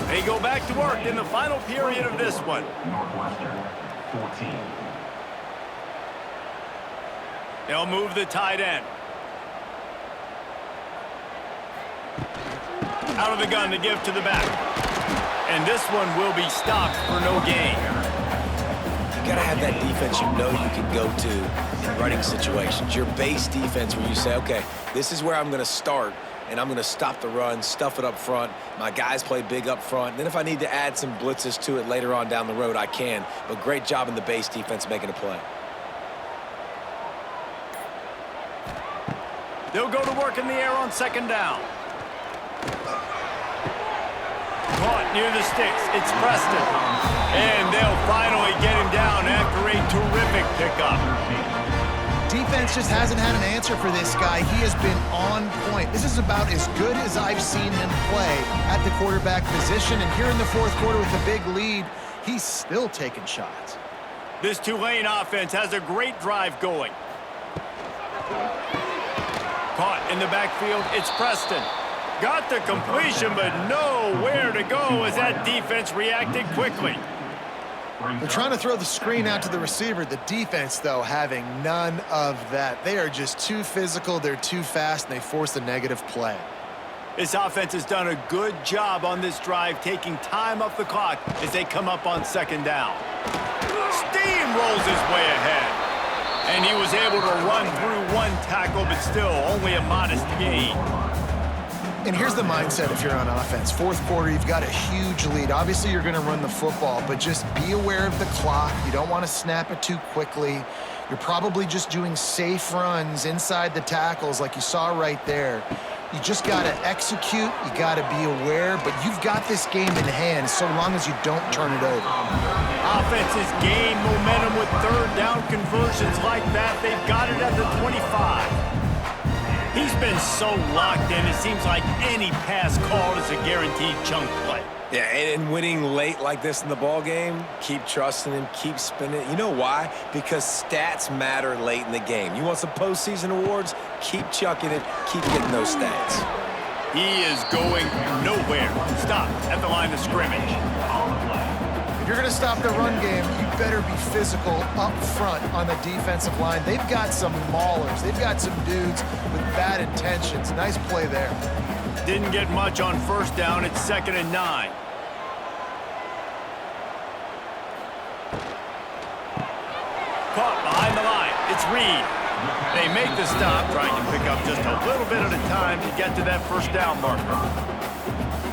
They go back to work in the final period of this one. Northwestern, 14. They'll move the tight end. Out of the gun to give to the back. And this one will be stopped for no gain. You got to have that defense you know you can go to in running situations. Your base defense where you say, okay, this is where I'm going to start, and I'm going to stop the run, stuff it up front. My guys play big up front. Then if I need to add some blitzes to it later on down the road, I can. But great job in the base defense making a play. They'll go to work in the air on second down. Caught near the sticks. It's Preston. And they'll finally get him down after a terrific pickup. Defense just hasn't had an answer for this guy. He has been on point. This is about as good as I've seen him play at the quarterback position. And here in the fourth quarter with a big lead, he's still taking shots. This Tulane offense has a great drive going. Caught in the backfield, it's Preston. Got the completion, but nowhere to go as that defense reacted quickly. They're trying to throw the screen out to the receiver. The defense, though, having none of that. They are just too physical, they're too fast, and they force a negative play. This offense has done a good job on this drive, taking time off the clock as they come up on second down. Steamrolls his way ahead. And he was able to run through one tackle, but still only a modest gain. And here's the mindset if you're on offense. Fourth quarter, you've got a huge lead. Obviously, you're going to run the football, but just be aware of the clock. You don't want to snap it too quickly. You're probably just doing safe runs inside the tackles like you saw right there. You just got to execute. You got to be aware, but you've got this game in hand so long as you don't turn it over. Offenses gain momentum with third down conversions like that. They've got it at the 25. He's been so locked in, it seems like any pass called is a guaranteed chunk play. Yeah, and winning late like this in the ball game, keep trusting him, keep spinning. You know why? Because stats matter late in the game. You want some postseason awards? Keep chucking it, keep getting those stats. He is going nowhere. Stop at the line of scrimmage. If you're going to stop the run game, you better be physical up front on the defensive line. They've got some maulers. They've got some dudes with bad intentions. Nice play there. Didn't get much on first down. It's 2nd and 9. Caught behind the line. It's Reed. They make the stop, trying to pick up just a little bit at a time to get to that first down marker.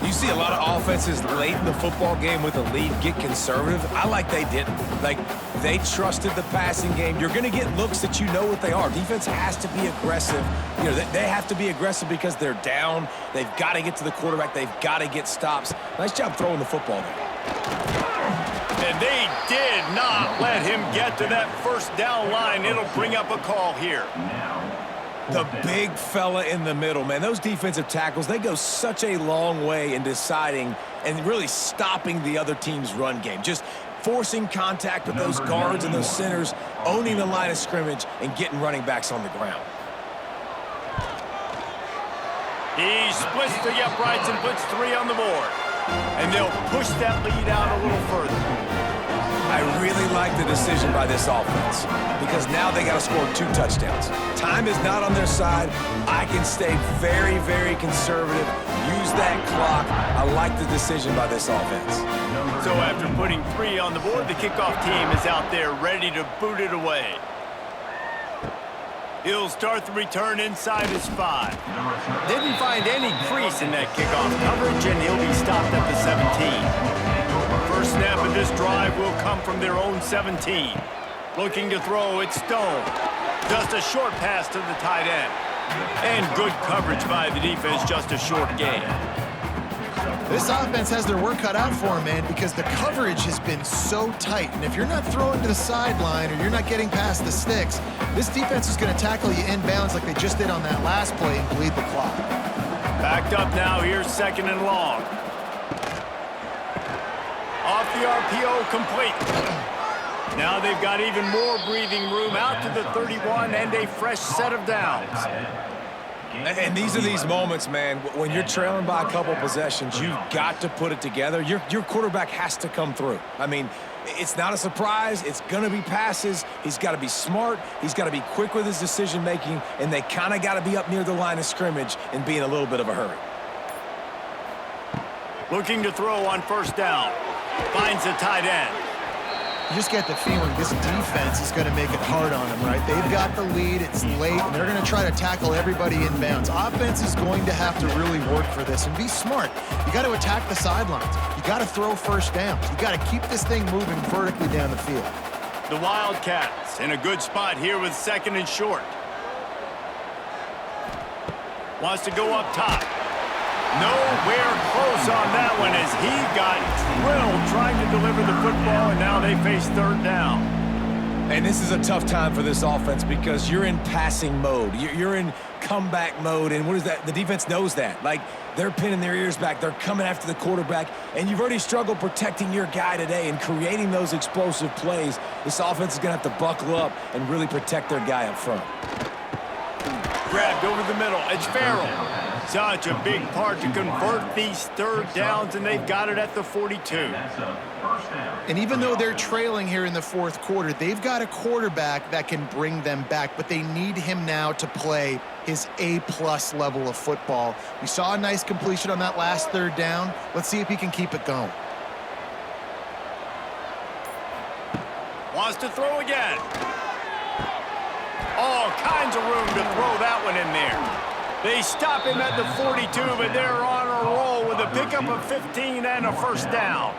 You see a lot of offenses late in the football game with a lead get conservative. I like they didn't. Like, they trusted the passing game. You're going to get looks that you know what they are. Defense has to be aggressive. You know, they have to be aggressive because they're down. They've got to get to the quarterback. They've got to get stops. Nice job throwing the football there. And they did not let him get to that first down line. It'll bring up a call here. The big fella in the middle, man. Those defensive tackles, they go such a long way in deciding and really stopping the other team's run game. Just forcing contact with those guards and those centers, owning the line of scrimmage, and getting running backs on the ground. He splits the uprights and puts 3 on the board. And they'll push that lead out a little further. I really like the decision by this offense because now they got to score 2 touchdowns. Time is not on their side. I can stay very, very conservative, use that clock. I like the decision by this offense. So after putting 3 on the board, the kickoff team is out there ready to boot it away. He'll start the return inside his 5. Didn't find any crease in that kickoff coverage, and he'll be stopped at the 17. First snap of this drive will come from their own 17. Looking to throw, it's Stone. Just a short pass to the tight end. And good coverage by the defense, just a short gain. This offense has their work cut out for them, man, because the coverage has been so tight. And if you're not throwing to the sideline or you're not getting past the sticks, this defense is going to tackle you inbounds like they just did on that last play and bleed the clock. Backed up now, here's 2nd and long. Off the RPO, complete. Now they've got even more breathing room out to the 31 and a fresh set of downs. And these are these moments, man, when you're trailing by a couple possessions, you've got to put it together. Your quarterback has to come through. I mean, it's not a surprise. It's going to be passes. He's got to be smart. He's got to be quick with his decision-making, and they kind of got to be up near the line of scrimmage and be in a little bit of a hurry. Looking to throw on first down. Finds the tight end. You just get the feeling this defense is going to make it hard on them, right? They've got the lead, it's late, and they're going to try to tackle everybody inbounds. Offense is going to have to really work for this and be smart. You got to attack the sidelines. You got to throw first downs. You got to keep this thing moving vertically down the field. The Wildcats in a good spot here with 2nd and short. Wants to go up top. Nowhere close on that one as he got drilled trying to deliver the football, and now they face third down. And this is a tough time for this offense because you're in passing mode. You're in comeback mode, and what is that? The defense knows that. Like, they're pinning their ears back. They're coming after the quarterback, and you've already struggled protecting your guy today and creating those explosive plays. This offense is going to have to buckle up and really protect their guy up front. Grabbed over the middle. It's Farrell. Such a big part to convert these third downs, and they've got it at the 42. And even though they're trailing here in the fourth quarter, they've got a quarterback that can bring them back, but they need him now to play his A-plus level of football. We saw a nice completion on that last third down. Let's see if he can keep it going. Wants to throw again. All kinds of room to throw that one in there. They stop him at the 42, but they're on a roll with a pickup of 15 and a first down.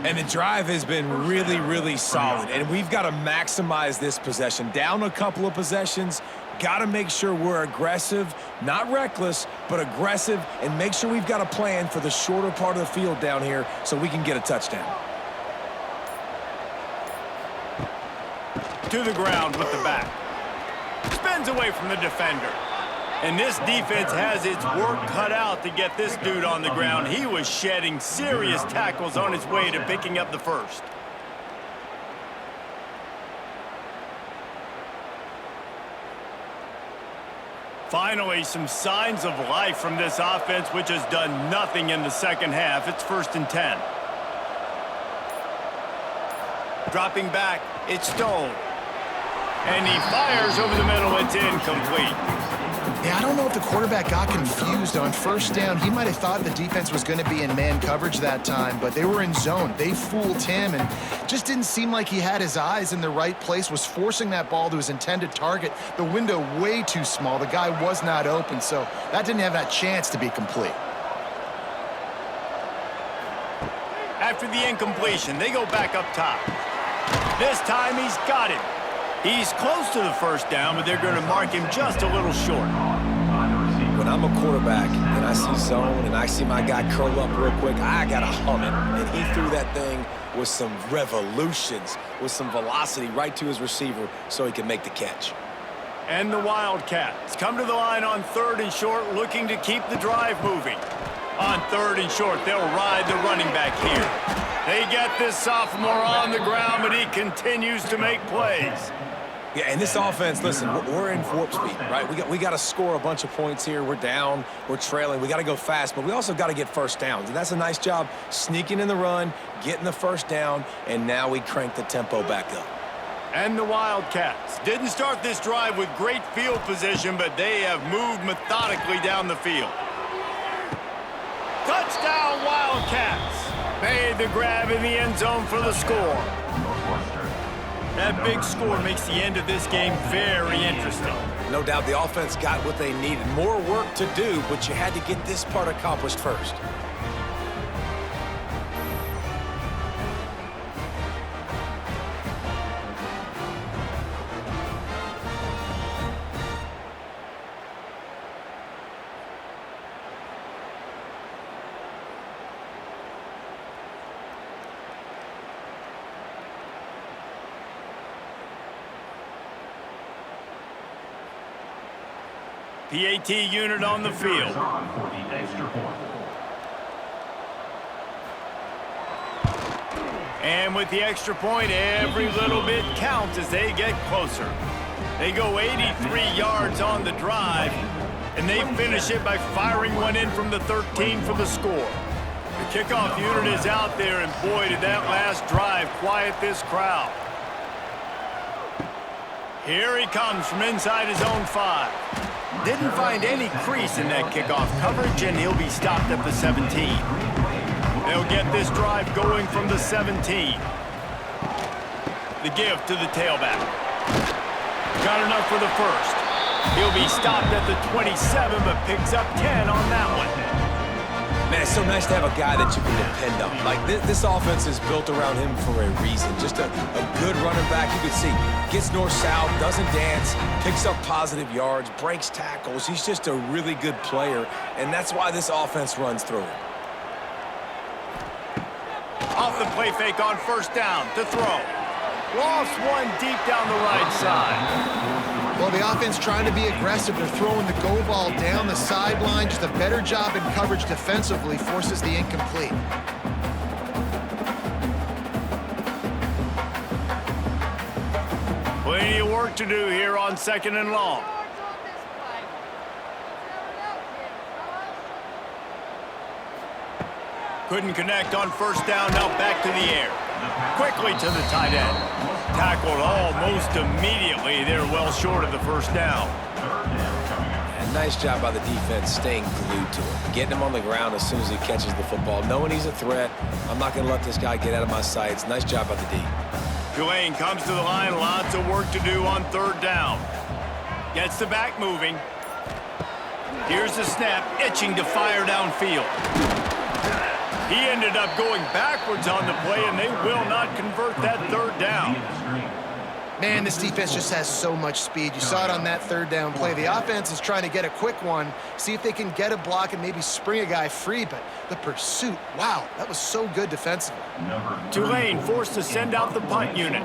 And the drive has been really, really solid, and we've got to maximize this possession. Down a couple of possessions, got to make sure we're aggressive, not reckless, but aggressive, and make sure we've got a plan for the shorter part of the field down here so we can get a touchdown. To the ground with the back. Spins away from the defender. And this defense has its work cut out to get this dude on the ground. He was shedding serious tackles on his way to picking up the first. Finally, some signs of life from this offense, which has done nothing in the second half. It's 1st and 10. Dropping back, it's Stone. And he fires over the middle. It's incomplete. Yeah, I don't know if the quarterback got confused on first down. He might have thought the defense was going to be in man coverage that time, but they were in zone. They fooled him and just didn't seem like he had his eyes in the right place, was forcing that ball to his intended target. The window way too small. The guy was not open, so that didn't have that chance to be complete. After the incompletion, they go back up top. This time he's got it. He's close to the first down, but they're going to mark him just a little short. When I'm a quarterback and I see zone and I see my guy curl up real quick, I got to hum it. And he threw that thing with some revolutions, with some velocity right to his receiver so he can make the catch. And the Wildcats come to the line on 3rd and short, looking to keep the drive moving. On 3rd and short, they'll ride the running back here. They get this sophomore on the ground, but he continues to make plays. Yeah, and this offense, listen, we're in warp speed, right? We got to score a bunch of points here. We're down, we're trailing. We got to go fast, but we also got to get first downs. And that's a nice job sneaking in the run, getting the first down, and now we crank the tempo back up. And the Wildcats didn't start this drive with great field position, but they have moved methodically down the field. Touchdown, Wildcats! Made the grab in the end zone for the score. That big score makes the end of this game very interesting. No doubt the offense got what they needed. More work to do, but you had to get this part accomplished first. PAT unit on the field. And with the extra point, every little bit counts as they get closer. They go 83 yards on the drive, and they finish it by firing one in from the 13 for the score. The kickoff unit is out there, and boy, did that last drive quiet this crowd. Here he comes from inside his own 5. Didn't find any crease in that kickoff coverage, and he'll be stopped at the 17. They'll get this drive going from the 17. The give to the tailback. Got enough for the first. He'll be stopped at the 27, but picks up 10 on that one. Man, it's so nice to have a guy that you can depend on. Like, this offense is built around him for a reason. Just a good running back. You can see, gets north-south, doesn't dance, picks up positive yards, breaks tackles. He's just a really good player, and that's why this offense runs through him. Off the play fake on first down to throw. Lofts one deep down the right side. Well, the offense trying to be aggressive. They're throwing the go ball down the sideline. Just a better job in coverage defensively forces the incomplete. Plenty of work to do here on 2nd and long. Couldn't connect on first down, now back to the air. Quickly to the tight end. Tackled almost immediately. They're well short of the first down. And nice job by the defense staying glued to him. Getting him on the ground as soon as he catches the football. Knowing he's a threat, I'm not going to let this guy get out of my sights. Nice job by the D. Tulane comes to the line. Lots of work to do on 3rd down. Gets the back moving. Here's the snap, itching to fire downfield. He ended up going backwards on the play, and they will not convert that 3rd down. Man, this defense just has so much speed. You saw it on that 3rd down play. The offense is trying to get a quick one, see if they can get a block and maybe spring a guy free, but the pursuit, wow, that was so good defensively. Tulane forced to send out the punt unit.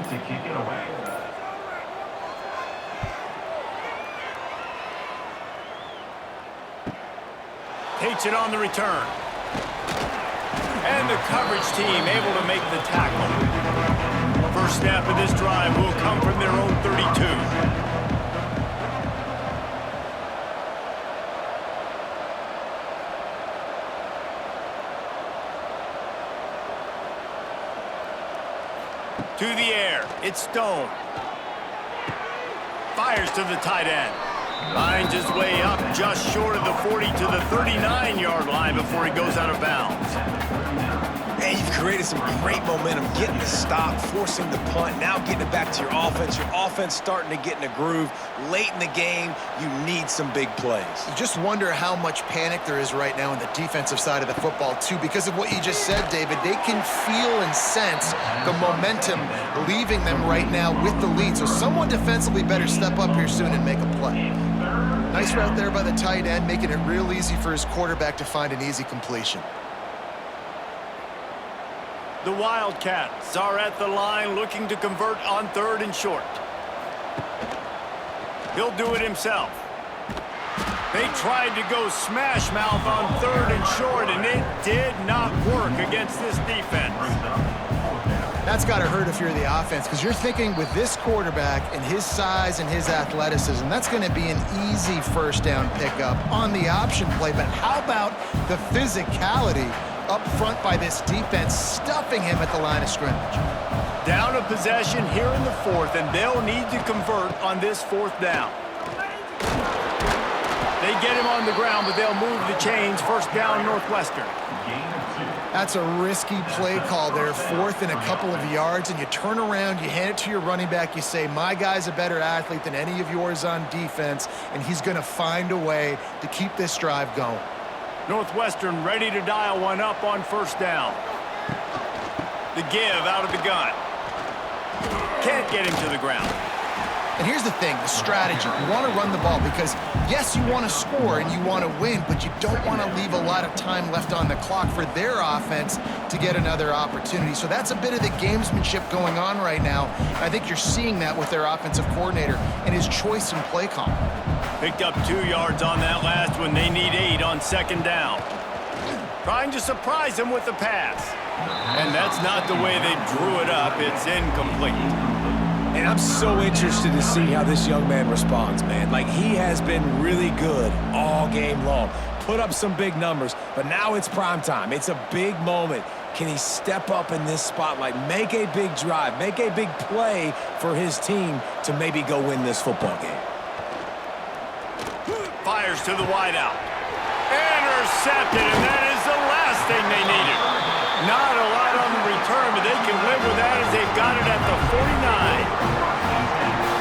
Takes it on the return. And the coverage team able to make the tackle. First snap of this drive will come from their own 32. To the air, it's Stone. Fires to the tight end. Finds his way up just short of the 40 to the 39-yard line before he goes out of bounds. And you've created some great momentum, getting the stop, forcing the punt, now getting it back to your offense. Your offense starting to get in a groove. Late in the game, you need some big plays. You just wonder how much panic there is right now on the defensive side of the football, too. Because of what you just said, David, they can feel and sense the momentum leaving them right now with the lead. So someone defensively better step up here soon and make a play. Nice route there by the tight end, making it real easy for his quarterback to find an easy completion. The Wildcats are at the line looking to convert on 3rd and short. He'll do it himself. They tried to go smash mouth on 3rd and short, and it did not work against this defense. That's got to hurt if you're the offense, because you're thinking with this quarterback and his size and his athleticism, that's going to be an easy first down pickup on the option play. But how about the physicality up front by this defense, stuffing him at the line of scrimmage? Down a possession here in the 4th, and they'll need to convert on this 4th down. They get him on the ground, but they'll move the chains. First down, Northwestern. That's a risky play call there, 4th and a couple of yards, and you turn around, you hand it to your running back, you say, my guy's a better athlete than any of yours on defense, and he's going to find a way to keep this drive going. Northwestern ready to dial one up on first down. The give out of the gun. Can't get him to the ground. And here's the thing, the strategy. You want to run the ball because, yes, you want to score and you want to win, but you don't want to leave a lot of time left on the clock for their offense to get another opportunity. So that's a bit of the gamesmanship going on right now. I think you're seeing that with their offensive coordinator and his choice in play call. Picked up 2 yards on that last one. They need 8 on second down. Trying to surprise him with the pass. And that's not the way they drew it up. It's incomplete. And I'm so interested to see how this young man responds, man. Like, he has been really good all game long. Put up some big numbers, but now it's prime time. It's a big moment. Can he step up in this spotlight, make a big drive, make a big play for his team to maybe go win this football game? Fires to the wideout. Intercepted, and that is the last thing they needed. Not a lot on the return, but they can live with that as they've got it at the 49.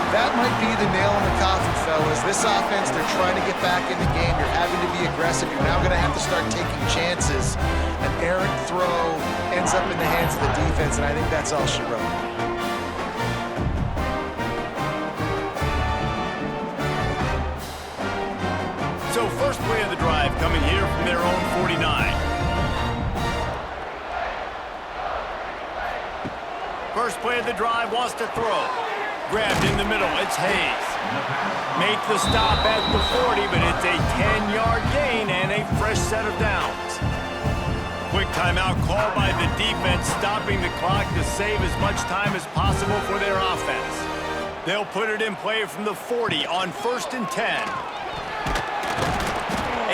That might be the nail in the coffin, fellas. This offense, they're trying to get back in the game. You're having to be aggressive. You're now going to have to start taking chances. An errant throw ends up in the hands of the defense, and I think that's all she wrote. So first play of the drive coming here from their own 49. First play of the drive wants to throw. Grabbed in the middle, it's Hayes. Make the stop at the 40, but it's a 10-yard gain and a fresh set of downs. Quick timeout called by the defense, stopping the clock to save as much time as possible for their offense. They'll put it in play from the 40 on 1st and 10.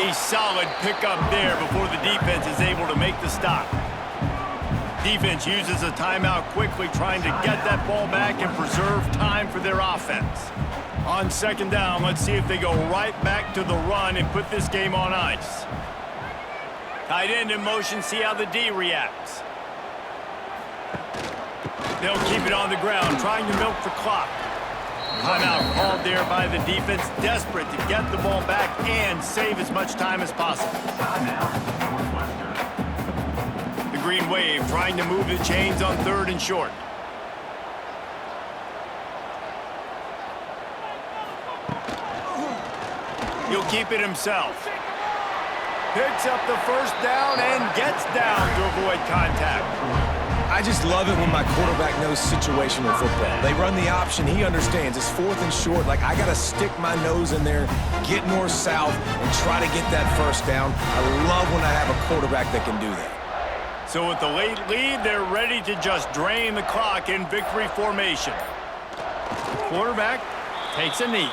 A solid pickup there before the defense is able to make the stop. Defense uses a timeout quickly, trying to get that ball back and preserve time for their offense. On 2nd down, let's see if they go right back to the run and put this game on ice. Tight end in motion, see how the D reacts. They'll keep it on the ground, trying to milk the clock. Timeout called there by the defense, desperate to get the ball back and save as much time as possible. Timeout, Northwestern. The Green Wave trying to move the chains on 3rd and short. He'll keep it himself. Picks up the first down and gets down to avoid contact. I just love it when my quarterback knows situational football. They run the option. He understands. It's 4th and short. Like, I got to stick my nose in there, get north-south, and try to get that first down. I love when I have a quarterback that can do that. So with the late lead, they're ready to just drain the clock in victory formation. Quarterback takes a knee.